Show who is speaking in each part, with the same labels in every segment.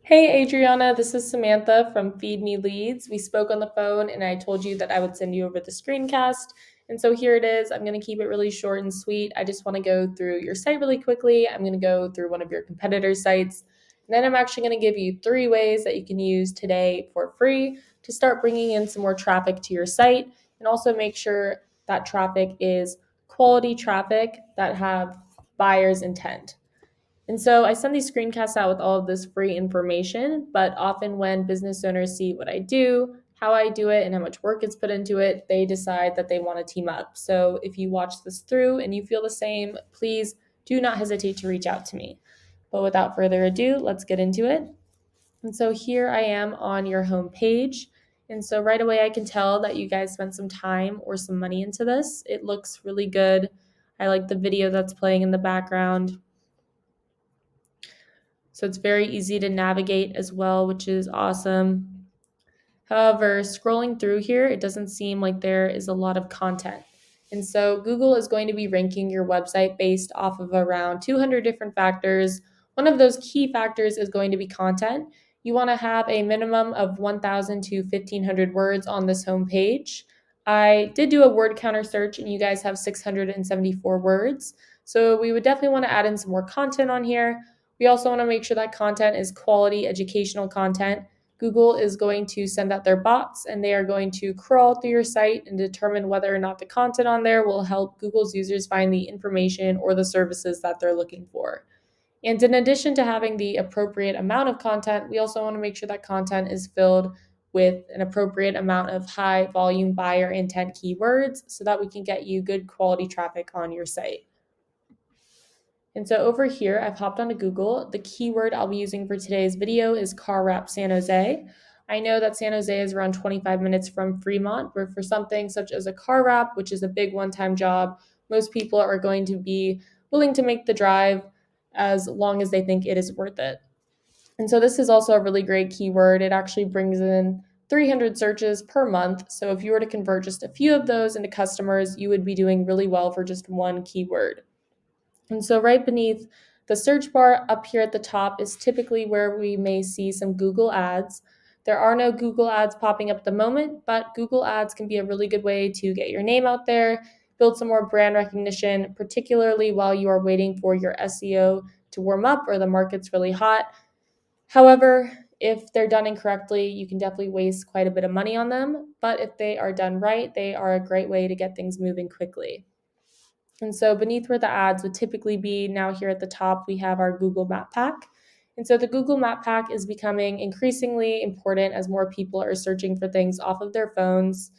Speaker 1: Hey Adriana, this is Samantha from Feed Me Leads. We spoke on the phone and I told you that I would send you over the screencast. And so here it is. I'm going to keep it really short and sweet. I just want to go through your site really quickly. I'm going to go through one of your competitor sites. And then I'm actually going to give you 3 ways that you can use today for free to start bringing in some more traffic to your site and also make sure that traffic is quality traffic that have buyer's intent. And so I send these screencasts out with all of this free information, but often when business owners see what I do, how I do it, and how much work is put into it, they decide that they want to team up. So if you watch this through and you feel the same, please do not hesitate to reach out to me. But without further ado, let's get into it. And so here I am on your home page. And so right away, I can tell that you guys spent some time or some money into this. It looks really good. I like the video that's playing in the background. So it's very easy to navigate as well, which is awesome. However, scrolling through here, it doesn't seem like there is a lot of content. And so Google is going to be ranking your website based off of around 200 different factors. One of those key factors is going to be content. You want to have a minimum of 1,000 to 1,500 words on this home page. I did do a word counter search and you guys have 674 words. So we would definitely want to add in some more content on here. We also want to make sure that content is quality educational content. Google is going to send out their bots and they are going to crawl through your site and determine whether or not the content on there will help Google's users find the information or the services that they're looking for. And in addition to having the appropriate amount of content, we also want to make sure that content is filled with an appropriate amount of high volume buyer intent keywords so that we can get you good quality traffic on your site. And so over here, I've hopped onto Google. The keyword I'll be using for today's video is car wrap San Jose. I know that San Jose is around 25 minutes from Fremont, but for something such as a car wrap, which is a big one-time job, most people are going to be willing to make the drive as long as they think it is worth it. And so this is also a really great keyword. It actually brings in 300 searches per month. So if you were to convert just a few of those into customers, you would be doing really well for just one keyword. And so right beneath the search bar up here at the top is typically where we may see some Google ads. There are no Google ads popping up at the moment, but Google ads can be a really good way to get your name out there, build some more brand recognition, particularly while you are waiting for your SEO to warm up or the market's really hot. However, if they're done incorrectly, you can definitely waste quite a bit of money on them. But if they are done right, they are a great way to get things moving quickly. And so beneath where the ads would typically be, now here at the top, we have our Google Map Pack. And so the Google Map Pack is becoming increasingly important as more people are searching for things off of their phones.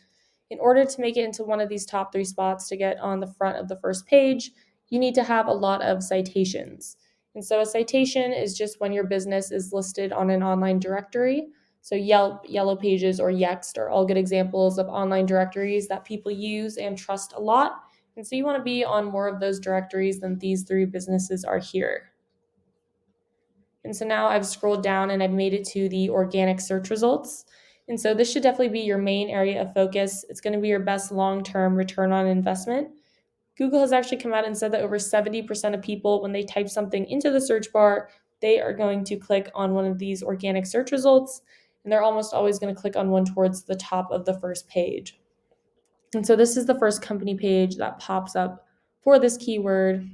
Speaker 1: In order to make it into one of these top 3 spots to get on the front of the first page, you need to have a lot of citations. And so a citation is just when your business is listed on an online directory. So Yelp, Yellow Pages, or Yext are all good examples of online directories that people use and trust a lot. And so you want to be on more of those directories than these 3 businesses are here. And so now I've scrolled down and I've made it to the organic search results. And so this should definitely be your main area of focus. It's going to be your best long-term return on investment. Google has actually come out and said that over 70% of people, when they type something into the search bar, they are going to click on one of these organic search results. And they're almost always going to click on one towards the top of the first page. And so this is the first company page that pops up for this keyword.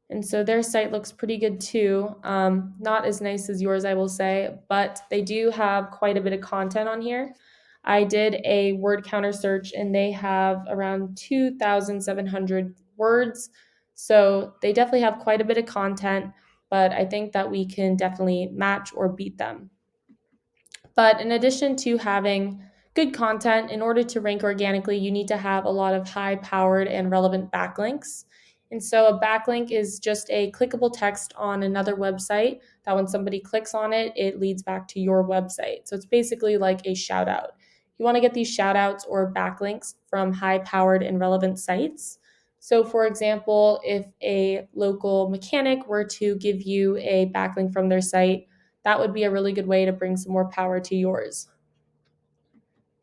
Speaker 1: And so their site looks pretty good too. Not as nice as yours, I will say, but they do have quite a bit of content on here. I did a word counter search and they have around 2,700 words. So they definitely have quite a bit of content, but I think that we can definitely match or beat them. But in addition to having good content, in order to rank organically, you need to have a lot of high powered and relevant backlinks. And so a backlink is just a clickable text on another website that when somebody clicks on it, it leads back to your website. So it's basically like a shout out. You want to get these shout outs or backlinks from high powered and relevant sites. So, for example, if a local mechanic were to give you a backlink from their site, that would be a really good way to bring some more power to yours.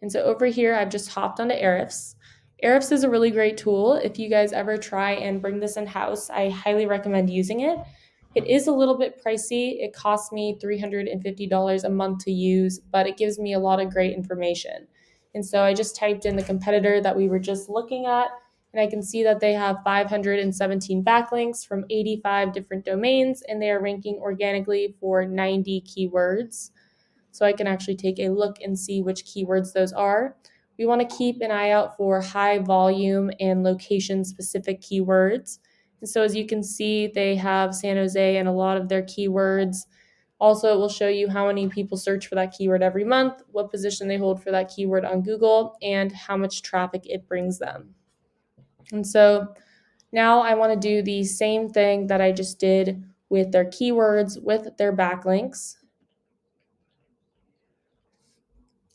Speaker 1: And so over here, I've just hopped onto Ahrefs. Ahrefs is a really great tool. If you guys ever try and bring this in-house, I highly recommend using it. It is a little bit pricey. It costs me $350 a month to use, but it gives me a lot of great information. And so I just typed in the competitor that we were just looking at, and I can see that they have 517 backlinks from 85 different domains, and they are ranking organically for 90 keywords. So I can actually take a look and see which keywords those are. We want to keep an eye out for high volume and location specific keywords. And so as you can see, they have San Jose and a lot of their keywords. Also, it will show you how many people search for that keyword every month, what position they hold for that keyword on Google, and how much traffic it brings them. And so now I want to do the same thing that I just did with their keywords, with their backlinks.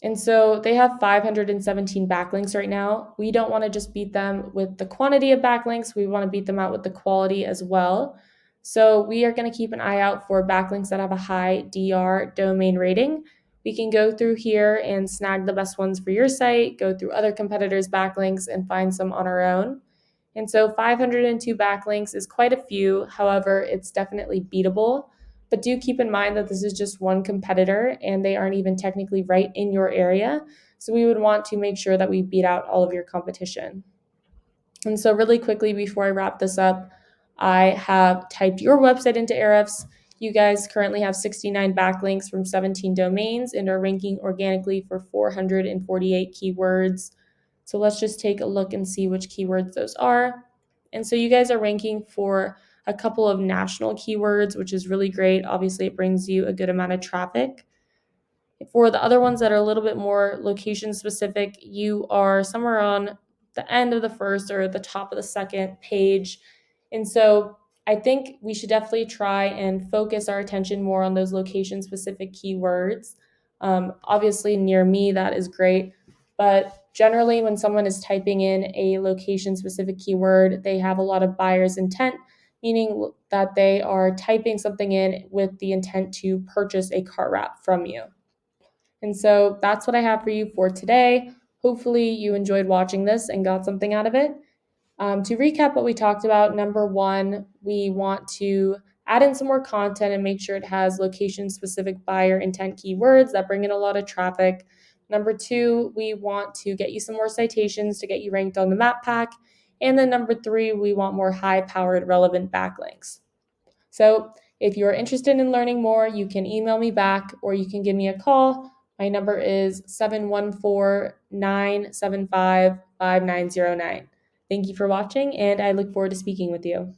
Speaker 1: And so they have 517 backlinks right now. We don't want to just beat them with the quantity of backlinks. We want to beat them out with the quality as well. So we are going to keep an eye out for backlinks that have a high DR domain rating. We can go through here and snag the best ones for your site, go through other competitors' backlinks and find some on our own. And so 502 backlinks is quite a few. However, it's definitely beatable. But do keep in mind that this is just one competitor and they aren't even technically right in your area. So we would want to make sure that we beat out all of your competition. And so really quickly before I wrap this up, I have typed your website into Ahrefs. You guys currently have 69 backlinks from 17 domains and are ranking organically for 448 keywords. So let's just take a look and see which keywords those are. And so you guys are ranking for a couple of national keywords, which is really great. Obviously, it brings you a good amount of traffic. For the other ones that are a little bit more location specific, you are somewhere on the end of the first or the top of the second page. And so I think we should definitely try and focus our attention more on those location specific keywords. Obviously, near me, that is great. But generally, when someone is typing in a location specific keyword, they have a lot of buyer's intent, meaning that they are typing something in with the intent to purchase a cart wrap from you. And so that's what I have for you for today. Hopefully, you enjoyed watching this and got something out of it. To recap what we talked about, number one, we want to add in some more content and make sure it has location specific buyer intent keywords that bring in a lot of traffic. Number two, we want to get you some more citations to get you ranked on the map pack. And then number three, we want more high powered relevant backlinks. So if you're interested in learning more, you can email me back or you can give me a call. My number is 714-975-5909. Thank you for watching, and I look forward to speaking with you.